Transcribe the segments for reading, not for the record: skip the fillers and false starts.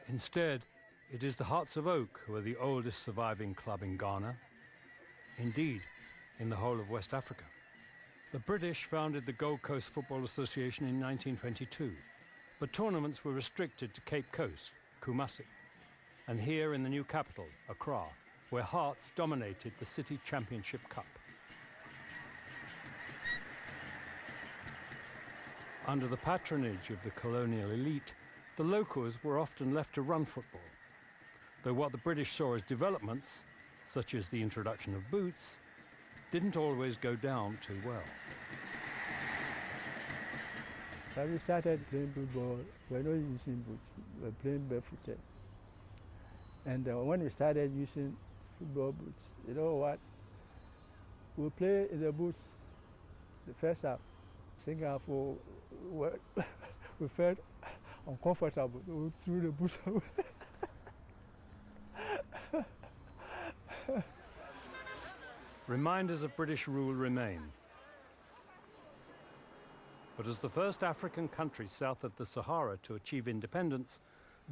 Instead, it is the Hearts of Oak who are the oldest surviving club in Ghana, indeed, in the whole of West Africa. The British founded the Gold Coast Football Association in 1922, but tournaments were restricted to Cape Coast, Kumasi, and here in the new capital, Accra, where Hearts dominated the City Championship Cup. Under the patronage of the colonial elite, the locals were often left to run football, though what the British saw as developments, such as the introduction of boots, didn't always go down too well. When we started playing football, we were not using boots, we were playing barefooted. And when we started using football boots, you know what? We play in the boots the first half. Second half, we felt uncomfortable. We threw the boots away. Reminders of British rule remain. But as the first African country south of the Sahara to achieve independence,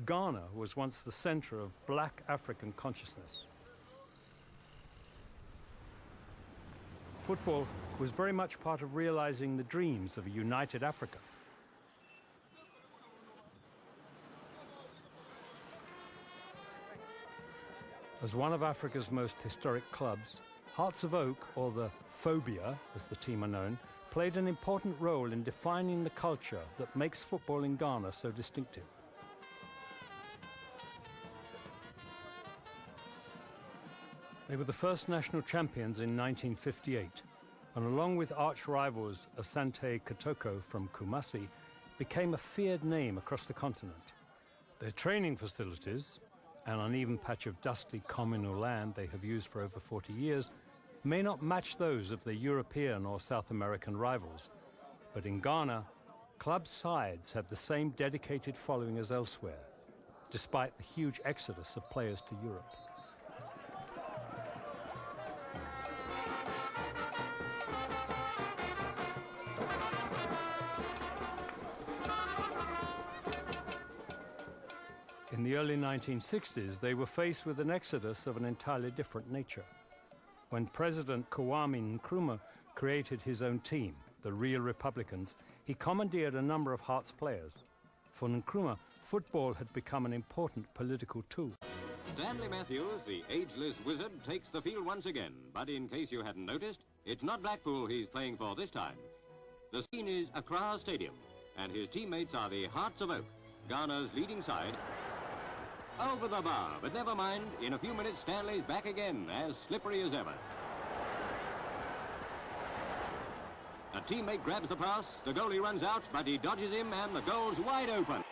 Ghana was once the center of black African consciousness. Football was very much part of realizing the dreams of a united Africa. As one of Africa's most historic clubs, Hearts of Oak, or the Phobia, as the team are known, played an important role in defining the culture that makes football in Ghana so distinctive. They were the first national champions in 1958, and along with arch-rivals Asante Kotoko from Kumasi, became a feared name across the continent. Their training facilities, an uneven patch of dusty communal land they have used for over 40 years, may not match those of their European or South American rivals. But in Ghana, club sides have the same dedicated following as elsewhere, despite the huge exodus of players to Europe. In the early 1960s, they were faced with an exodus of an entirely different nature. When President Kwame Nkrumah created his own team, the Real Republicans, he commandeered a number of Hearts players. For Nkrumah, football had become an important political tool. Stanley Matthews, the ageless wizard, takes the field once again. But in case you hadn't noticed, it's not Blackpool he's playing for this time. The scene is Accra Stadium, and his teammates are the Hearts of Oak, Ghana's leading side. Over the bar, but never mind, in a few minutes Stanley's back again, as slippery as ever. A teammate grabs the pass, the goalie runs out, but he dodges him and the goal's wide open.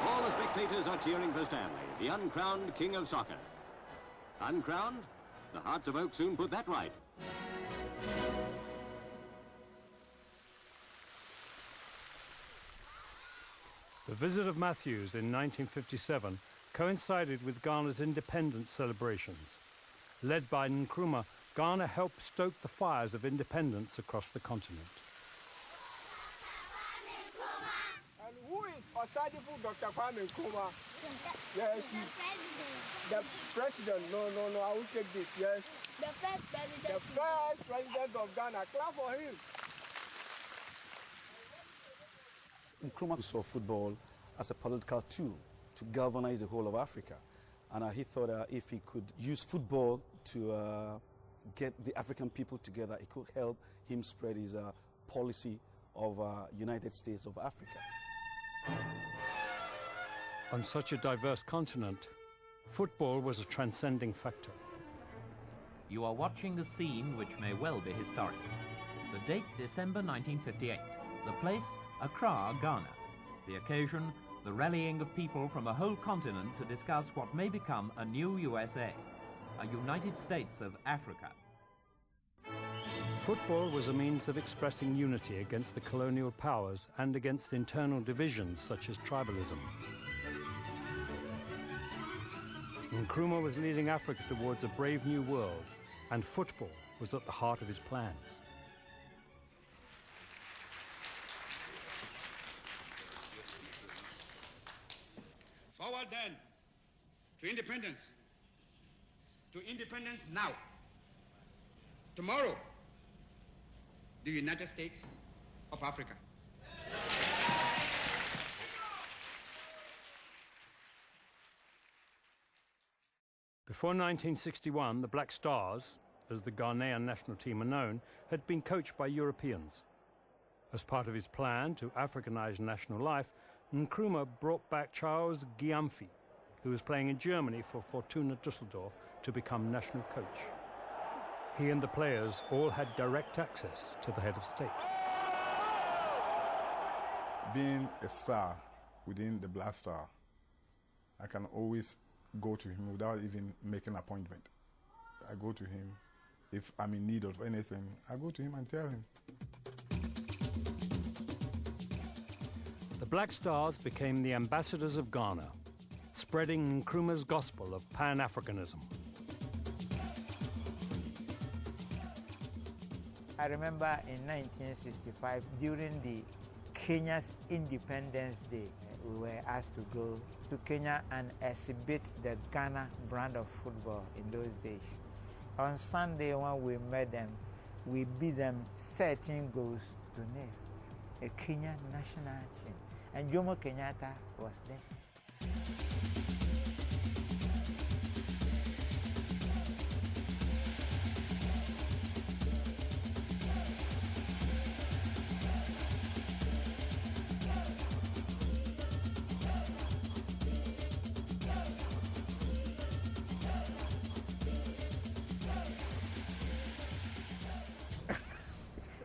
All the spectators are cheering for Stanley, the uncrowned king of soccer. Uncrowned? The Hearts of Oak soon put that right. The visit of Matthews in 1957 coincided with Ghana's independence celebrations. Led by Nkrumah, Ghana helped stoke the fires of independence across the continent. And who is Osadifu Dr. Kwame Nkrumah? Yes, the president. No, I will take this, yes. The first president. The first president of Ghana. Clap for him. Nkrumah saw football as a political tool to galvanize the whole of Africa. And he thought if he could use football to get the African people together, it could help him spread his policy of United States of Africa. On such a diverse continent, football was a transcending factor. You are watching the scene which may well be historic. The date, December 1958. The place, Accra, Ghana. The occasion, the rallying of people from a whole continent to discuss what may become a new USA, a United States of Africa. Football was a means of expressing unity against the colonial powers and against internal divisions such as tribalism. Nkrumah was leading Africa towards a brave new world, and football was at the heart of his plans. Forward then to independence. To independence now. Tomorrow, the United States of Africa. Before 1961, the Black Stars, as the Ghanaian national team are known, had been coached by Europeans. As part of his plan to Africanize national life, Nkrumah brought back Charles Gyamfi, who was playing in Germany for Fortuna Düsseldorf, to become national coach. He and the players all had direct access to the head of state. Being a star within the Black Star, I can always go to him without even making an appointment. I go to him. If I'm in need of anything, I go to him and tell him. The Black Stars became the ambassadors of Ghana, spreading Nkrumah's gospel of Pan-Africanism. I remember in 1965, during the Kenya's Independence Day, we were asked to go to Kenya and exhibit the Ghana brand of football in those days. On Sunday, when we met them, we beat them 13 goals to nil, a Kenyan national team. And Jomo Kenyatta was there.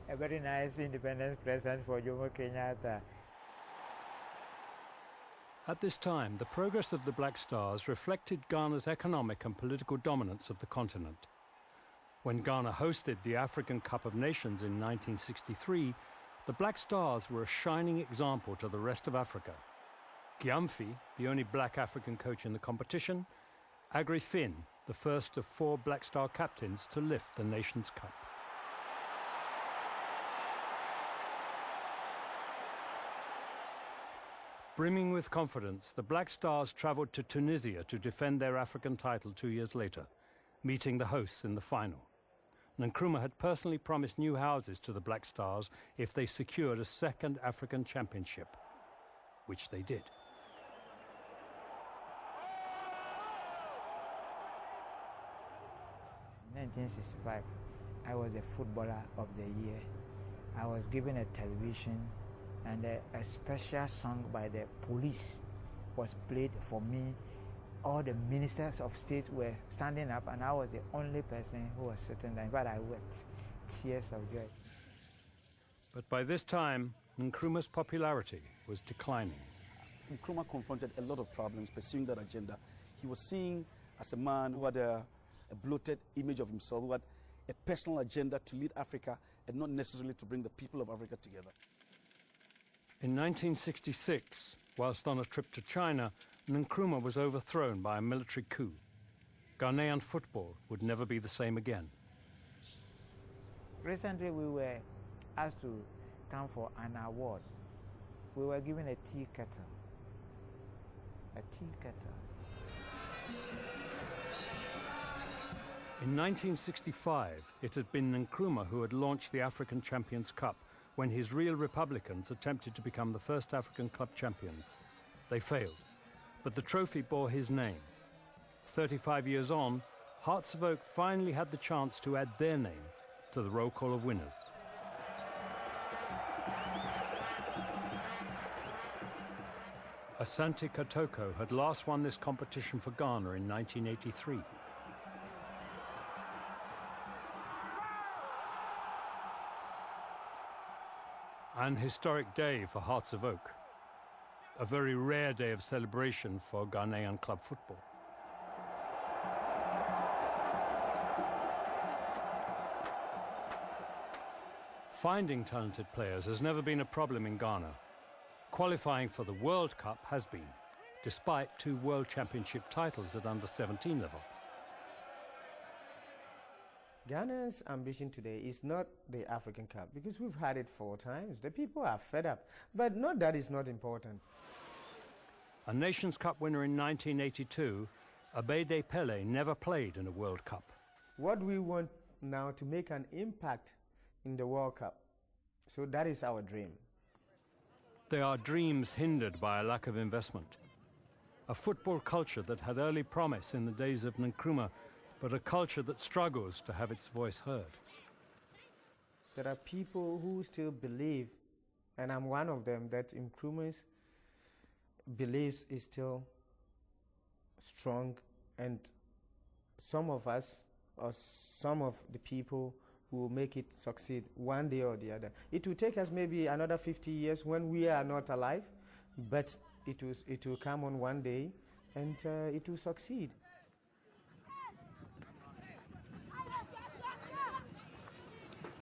A very nice independence present for Jomo Kenyatta. At this time, the progress of the Black Stars reflected Ghana's economic and political dominance of the continent. When Ghana hosted the African Cup of Nations in 1963, the Black Stars were a shining example to the rest of Africa. Gyamfi, the only black African coach in the competition, Aggrey Finn, the first of 4 Black Star captains to lift the Nations Cup. Brimming with confidence, the Black Stars travelled to Tunisia to defend their African title 2 years later, meeting the hosts in the final. Nkrumah had personally promised new houses to the Black Stars if they secured a second African championship, which they did. In 1965, I was a footballer of the year. I was given a television, and a special song by the police was played for me. All the ministers of state were standing up, and I was the only person who was sitting there. In fact, I wept tears of joy. But by this time, Nkrumah's popularity was declining. Nkrumah confronted a lot of problems pursuing that agenda. He was seen as a man who had a bloated image of himself, who had a personal agenda to lead Africa and not necessarily to bring the people of Africa together. In 1966, whilst on a trip to China, Nkrumah was overthrown by a military coup. Ghanaian football would never be the same again. Recently, we were asked to come for an award. We were given a tea kettle. A tea kettle. In 1965, it had been Nkrumah who had launched the African Champions Cup when his Real Republicans attempted to become the first African club champions. They failed, but the trophy bore his name. 35 years on, Hearts of Oak finally had the chance to add their name to the roll call of winners. Asante Kotoko had last won this competition for Ghana in 1983. An historic day for Hearts of Oak. A very rare day of celebration for Ghanaian club football. Finding talented players has never been a problem in Ghana. Qualifying for the World Cup has been, despite 2 World Championship titles at under-17 level. Ghana's ambition today is not the African Cup, because we've had it 4 times. The people are fed up. But not that is not important. A Nations Cup winner in 1982, Abede Pele never played in a World Cup. What we want now to make an impact in the World Cup. So that is our dream. They are dreams hindered by a lack of investment. A football culture that had early promise in the days of Nkrumah, but a culture that struggles to have its voice heard. There are people who still believe, and I'm one of them, that Nkrumah's beliefs is still strong, and some of us, or some of the people, will make it succeed one day or the other. It will take us maybe another 50 years when we are not alive, but it will come on one day, and it will succeed.